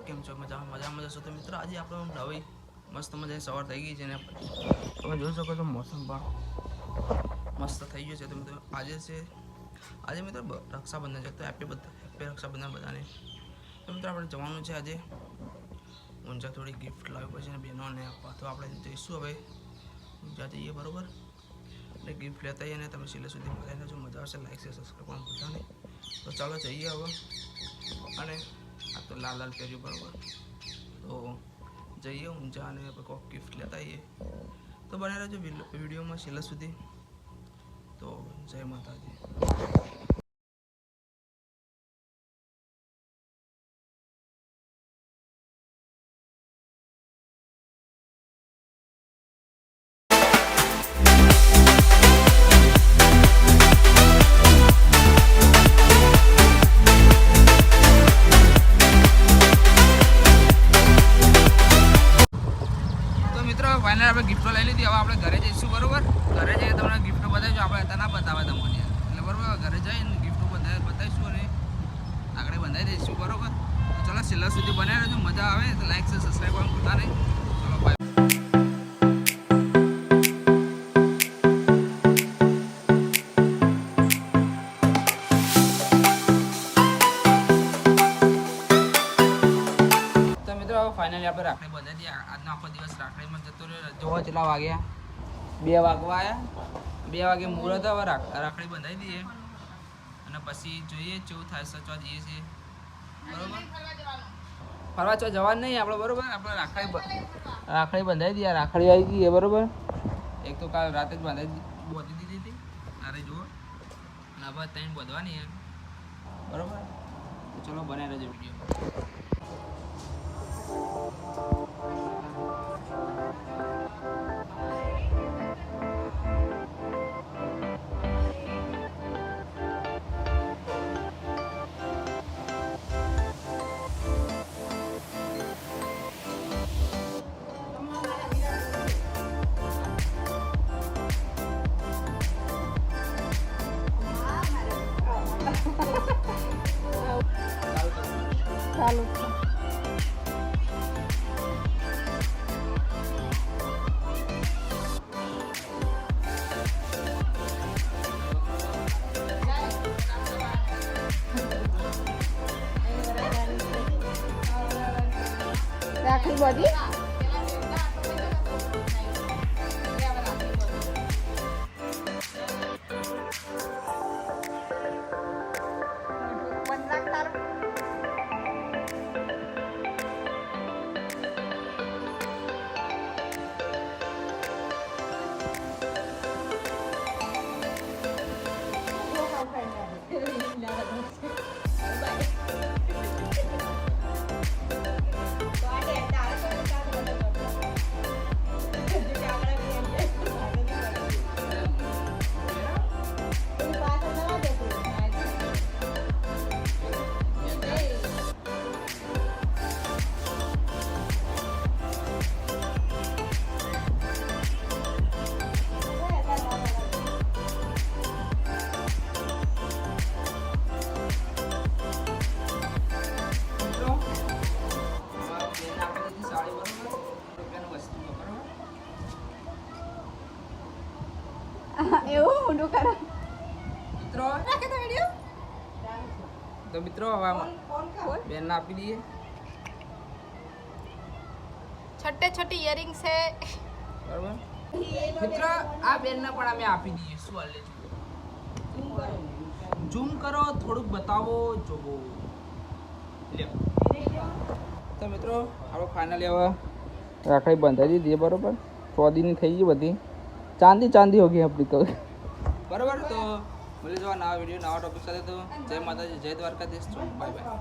કેમ છો? મજામાં જશો તો મિત્રો આજે આપણો નવી મસ્ત મજાની સવાર થઈ ગઈ છે ને તમે જોઈ શકો છો મોસમ પણ મસ્ત થઈ ગયો છે. તો મિત્રો આજે મિત્રો રક્ષાબંધન છે તો હેપી રક્ષાબંધન બધાને. તો મિત્રો આપણે જવાનું છે આજે ઊંઝા, થોડી ગિફ્ટ લાવવી પડશે ને બહેનોને આપવા. તો આપણે જઈશું હવે ઊંઝા જઈએ બરાબર, એટલે ગિફ્ટ લેતા આવીએ ને તમે છેલ્લે સુધી મજા લેજો. મજા આવશે. લાઈક છે સબસ્ક્રાઈબ પણ ભૂલતા નહીં. તો ચાલો જઈએ હવે. અને આ તો લાલ પહેર્યું બરાબર, તો જઈએ ઊંઝા અને કોઈક ગિફ્ટ લેતા આવીએ. તો બને રહેજો વિડીયોમાં છેલ્લા સુધી. તો જય માતાજી. ફાઇનલ આપણે ગિફ્ટો લઈ લીધી. હવે આપણે ઘરે જઈશું બરોબર. ઘરે જઈએ તમને ગિફ્ટો બતાવીશું. આપણે અત્યારે ના બતાવે તમને એટલે બરોબર. ઘરે જઈને ગિફ્ટો બતાવીશું અને આગળ બંધાઈ દઈશું બરોબર. તો ચલો છેલ્લા સુધી બનાવી રહેજો. મજા આવે તો લાઈક છે સબસ્ક્રાઈબ કરવાનું ભૂલતા નહીં. ચલો બાય. ફાઇનલી આપણે રાખડી બંધાઈ દઈએ. આજનો આખો દિવસ રાખડીમાં જતો રહ્યો. જોવા કેટલા વાગ્યા? 2 વાગવા આવ્યા. 2 વાગે મુહૂર્ત. હવે રાખડી બંધાઈ દઈએ અને પછી જોઈએ કેવું થાય. સચવા જઈએ છીએ બરોબર. ફરવા ચો જવાનું નહીં આપણે બરોબર. આપણે રાખડી બંધાઈ દઈએ. રાખડી આવી ગઈ બરોબર. એક તો કાલ રાતે જ બોધી દીધી હતી. અરે જુઓ અને હવે 3 બોધવાની બરોબર. તો ચલો બનાવી રહેજો વિડીયો. ચાલુ રાખડી બધી એવું ઊંડું કરો મિત્રો. તો મિત્રો હવે બેન આપી દઈએ. छोटे इयरिंग्स है બરાબર મિત્રો. આ બેન ને પણ અમે આપી દઈએ. શું હાલે છે? ઝૂમ કરો થોડુંક બતાવો જોવો. તો મિત્રો આપણે ફાઇનલી હવે રાખડી બંધાઈ દીધી બરોબર. 100 દીની થઈ ગઈ બધી. ચાંદી हो गई अपनी तो बराबर. तो मिले जो नवा वीडियो नवा टॉपिक સાથે. તો જય માતાજી, જય દ્વારકાધીશ. Bye bye.